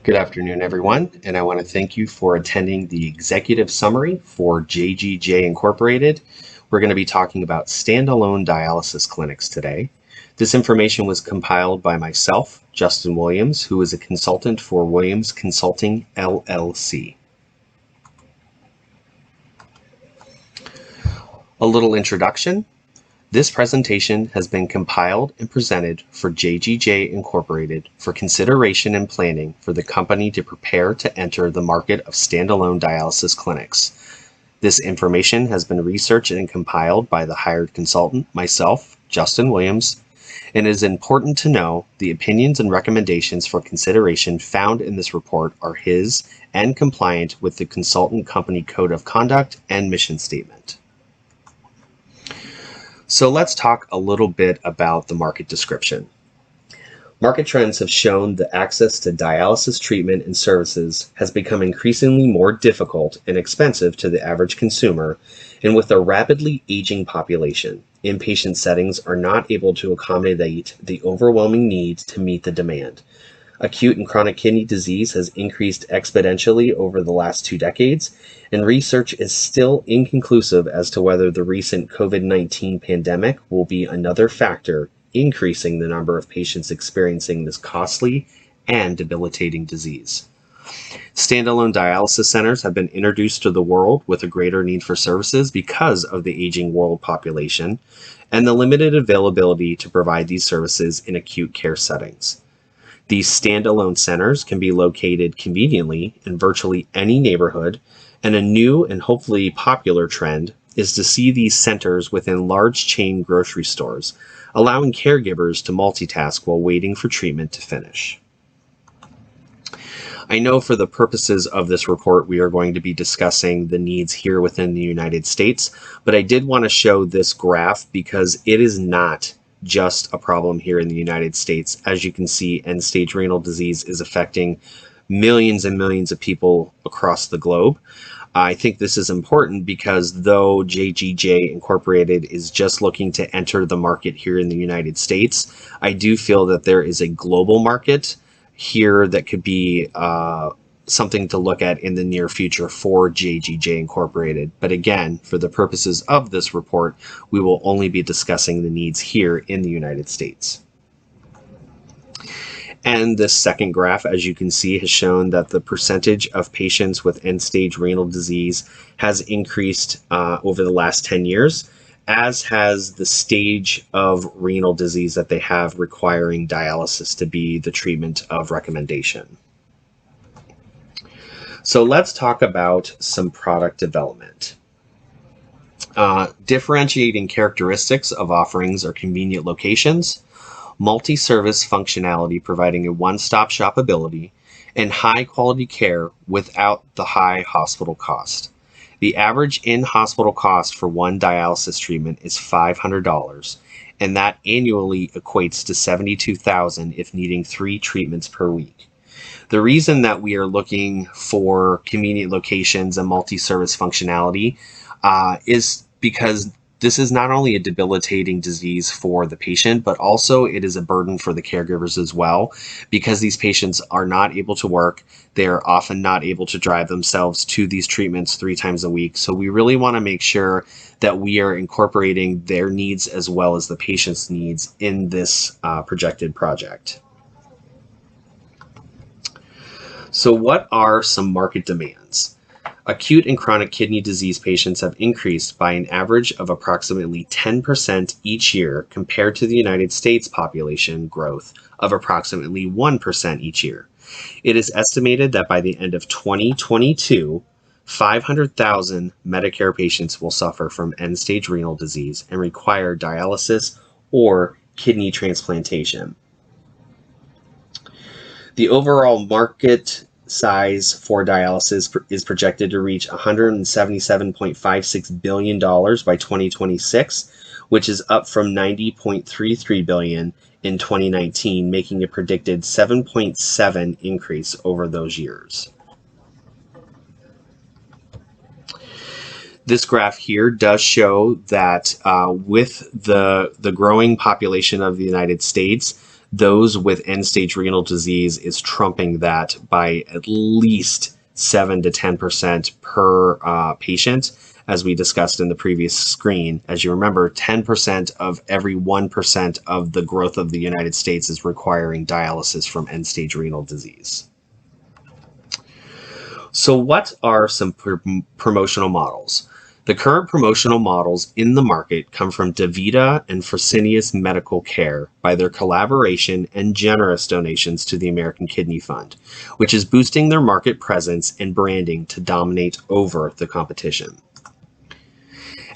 Good afternoon, everyone, and I want to thank you for attending the executive summary for JGJ Incorporated. We're going to be talking about standalone dialysis clinics today. This information was compiled by myself, Justin Williams, who is a consultant for Williams Consulting, LLC. A little introduction. This presentation has been compiled and presented for JGJ Incorporated for consideration and planning for the company to prepare to enter the market of standalone dialysis clinics. This information has been researched and compiled by the hired consultant, myself, Justin Williams, and it is important to know the opinions and recommendations for consideration found in this report are his and compliant with the consultant company code of conduct and mission statement. So let's talk a little bit about the market description. Market trends have shown that access to dialysis treatment and services has become increasingly more difficult and expensive to the average consumer, and with a rapidly aging population, inpatient settings are not able to accommodate the overwhelming need to meet the demand. Acute and chronic kidney disease has increased exponentially over the last 2 decades, and research is still inconclusive as to whether the recent COVID-19 pandemic will be another factor increasing the number of patients experiencing this costly and debilitating disease. Standalone dialysis centers have been introduced to the world with a greater need for services because of the aging world population and the limited availability to provide these services in acute care settings. These standalone centers can be located conveniently in virtually any neighborhood, and a new and hopefully popular trend is to see these centers within large chain grocery stores, allowing caregivers to multitask while waiting for treatment to finish. I know for the purposes of this report, we are going to be discussing the needs here within the United States, but I did want to show this graph because it is not just a problem here in the United States. As you can see, end-stage renal disease is affecting millions and millions of people across the globe. I think this is important because though JGJ Incorporated is just looking to enter the market here in the United States, I do feel that there is a global market here that could be something to look at in the near future for JGJ Incorporated. But again, for the purposes of this report, we will only be discussing the needs here in the United States. And this second graph, as you can see, has shown that the percentage of patients with end-stage renal disease has increased over the last 10 years, as has the stage of renal disease that they have requiring dialysis to be the treatment of recommendation. So let's talk about some product development. Differentiating characteristics of offerings are convenient locations, multi-service functionality providing a one-stop shop ability, and high-quality care without the high hospital cost. The average in-hospital cost for one dialysis treatment is $500, and that annually equates to $72,000 if needing 3 treatments per week. The reason that we are looking for convenient locations and multi-service functionality is because this is not only a debilitating disease for the patient, but also it is a burden for the caregivers as well, because these patients are not able to work. They're often not able to drive themselves to these treatments 3 times a week. So we really want to make sure that we are incorporating their needs as well as the patient's needs in this projected project. So what are some market demands? Acute and chronic kidney disease patients have increased by an average of approximately 10% each year compared to the United States population growth of approximately 1% each year. It is estimated that by the end of 2022, 500,000 Medicare patients will suffer from end-stage renal disease and require dialysis or kidney transplantation. The overall market size for dialysis is projected to reach $177.56 billion by 2026, which is up from $90.33 billion in 2019, making a predicted 7.7% increase over those years. This graph here does show that with the growing population of the United States, those with end-stage renal disease is trumping that by at least 7 to 10% per patient, as we discussed in the previous screen. As you remember, 10% of every 1% of the growth of the United States is requiring dialysis from end-stage renal disease. So what are some promotional models? The current promotional models in the market come from DaVita and Fresenius Medical Care by their collaboration and generous donations to the American Kidney Fund, which is boosting their market presence and branding to dominate over the competition.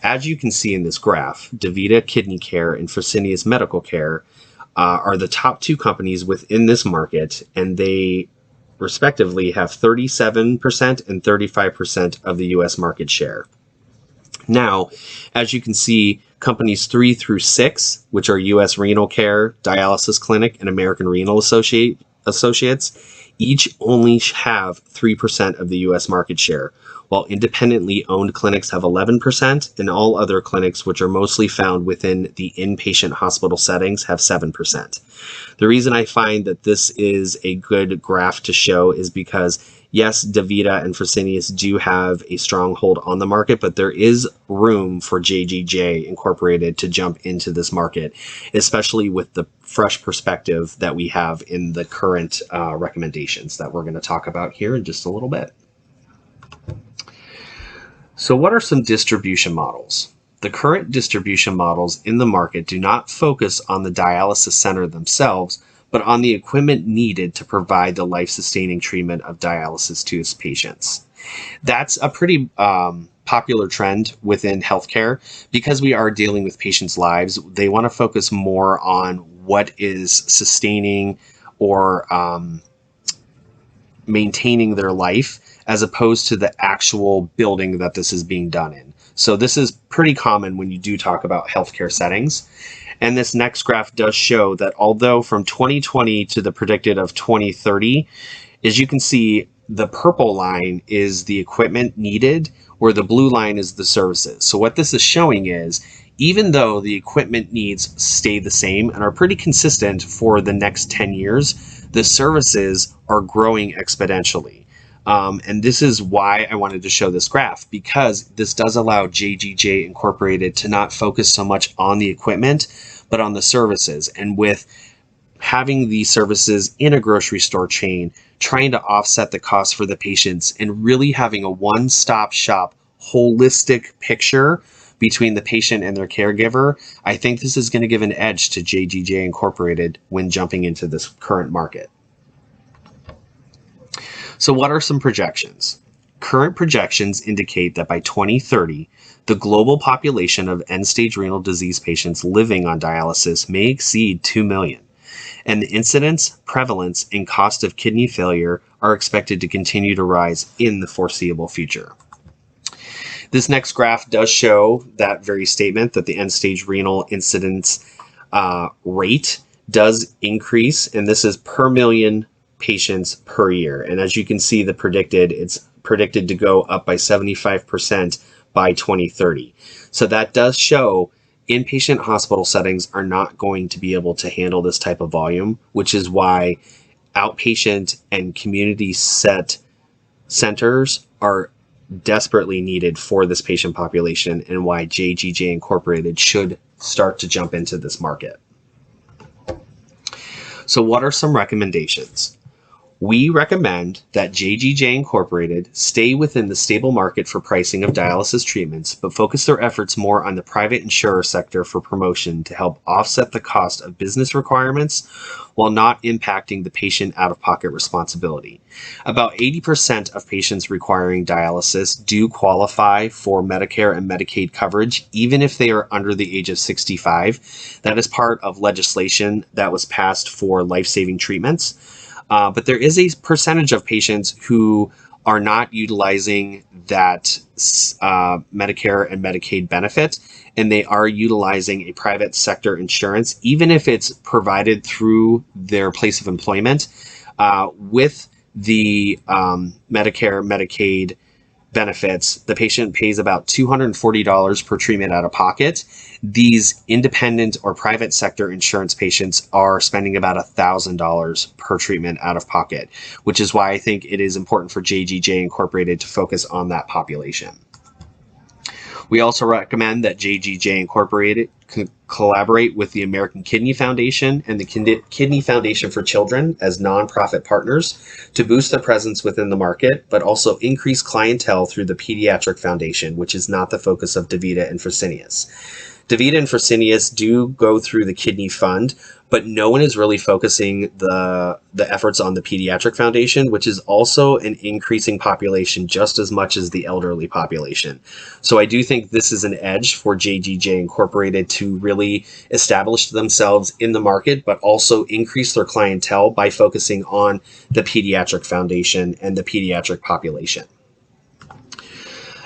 As you can see in this graph, DaVita Kidney Care and Fresenius Medical Care are the top two companies within this market, and they respectively have 37% and 35% of the US market share. Now, as you can see, companies 3 through 6, which are US Renal Care, Dialysis Clinic, and American Renal Associates, each only have 3% of the US market share, while independently owned clinics have 11%, and all other clinics, which are mostly found within the inpatient hospital settings, have 7%. The reason I find that this is a good graph to show is because, yes, DaVita and Fresenius do have a stronghold on the market, but there is room for JGJ Incorporated to jump into this market, especially with the fresh perspective that we have in the current recommendations that we're going to talk about here in just a little bit. So what are some distribution models? The current distribution models in the market do not focus on the dialysis center themselves, but on the equipment needed to provide the life-sustaining treatment of dialysis to its patients. That's a pretty popular trend within healthcare because we are dealing with patients' lives. They want to focus more on what is sustaining or maintaining their life as opposed to the actual building that this is being done in. So this is pretty common when you do talk about healthcare settings. And this next graph does show that although from 2020 to the predicted of 2030, as you can see, the purple line is the equipment needed, where the blue line is the services. So what this is showing is, even though the equipment needs stay the same and are pretty consistent for the next 10 years, the services are growing exponentially. And this is why I wanted to show this graph, because this does allow JGJ Incorporated to not focus so much on the equipment, but on the services. And with having these services in a grocery store chain, trying to offset the cost for the patients, and really having a one-stop shop, holistic picture between the patient and their caregiver, I think this is going to give an edge to JGJ Incorporated when jumping into this current market. So what are some projections? Current projections indicate that by 2030, the global population of end-stage renal disease patients living on dialysis may exceed 2 million, and the incidence, prevalence, and cost of kidney failure are expected to continue to rise in the foreseeable future. This next graph does show that very statement, that the end-stage renal incidence rate does increase, and this is per million patients per year. And as you can see, it's predicted to go up by 75% by 2030. So that does show inpatient hospital settings are not going to be able to handle this type of volume, which is why outpatient and community centers are desperately needed for this patient population, and why JGJ Incorporated should start to jump into this market. So what are some recommendations? We recommend that JGJ Incorporated stay within the stable market for pricing of dialysis treatments, but focus their efforts more on the private insurer sector for promotion to help offset the cost of business requirements while not impacting the patient out-of-pocket responsibility. About 80% of patients requiring dialysis do qualify for Medicare and Medicaid coverage, even if they are under the age of 65. That is part of legislation that was passed for life-saving treatments. But there is a percentage of patients who are not utilizing that Medicare and Medicaid benefit, and they are utilizing a private sector insurance, even if it's provided through their place of employment. With the Medicare, Medicaid benefits, the patient pays about $240 per treatment out of pocket. These independent or private sector insurance patients are spending about $1,000 per treatment out of pocket, which is why I think it is important for JGJ Incorporated to focus on that population. We also recommend that JGJ Incorporated collaborate with the American Kidney Foundation and the Kidney Foundation for Children as nonprofit partners to boost their presence within the market, but also increase clientele through the Pediatric Foundation, which is not the focus of DaVita and Fresenius. DaVita and Fresenius do go through the Kidney Fund, but no one is really focusing the efforts on the Pediatric Foundation, which is also an increasing population just as much as the elderly population. So I do think this is an edge for JGJ Incorporated to really establish themselves in the market, but also increase their clientele by focusing on the Pediatric Foundation and the pediatric population.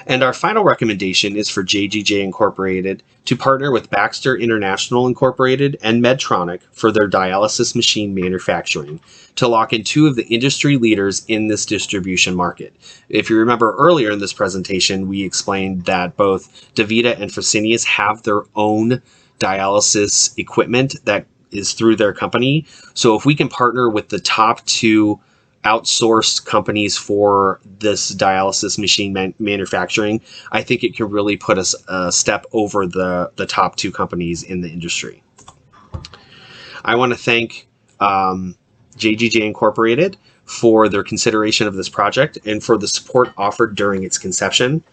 And our final recommendation is for JGJ Incorporated to partner with Baxter International Incorporated and Medtronic for their dialysis machine manufacturing to lock in two of the industry leaders in this distribution market. If you remember earlier in this presentation, we explained that both DaVita and Fresenius have their own dialysis equipment that is through their company. So if we can partner with the top two outsourced companies for this dialysis machine manufacturing, I think it can really put us a step over the top two companies in the industry. I want to thank JGJ Incorporated for their consideration of this project and for the support offered during its conception.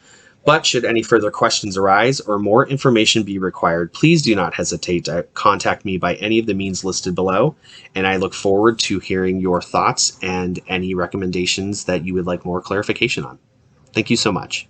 But should any further questions arise or more information be required, please do not hesitate to contact me by any of the means listed below, and I look forward to hearing your thoughts and any recommendations that you would like more clarification on. Thank you so much.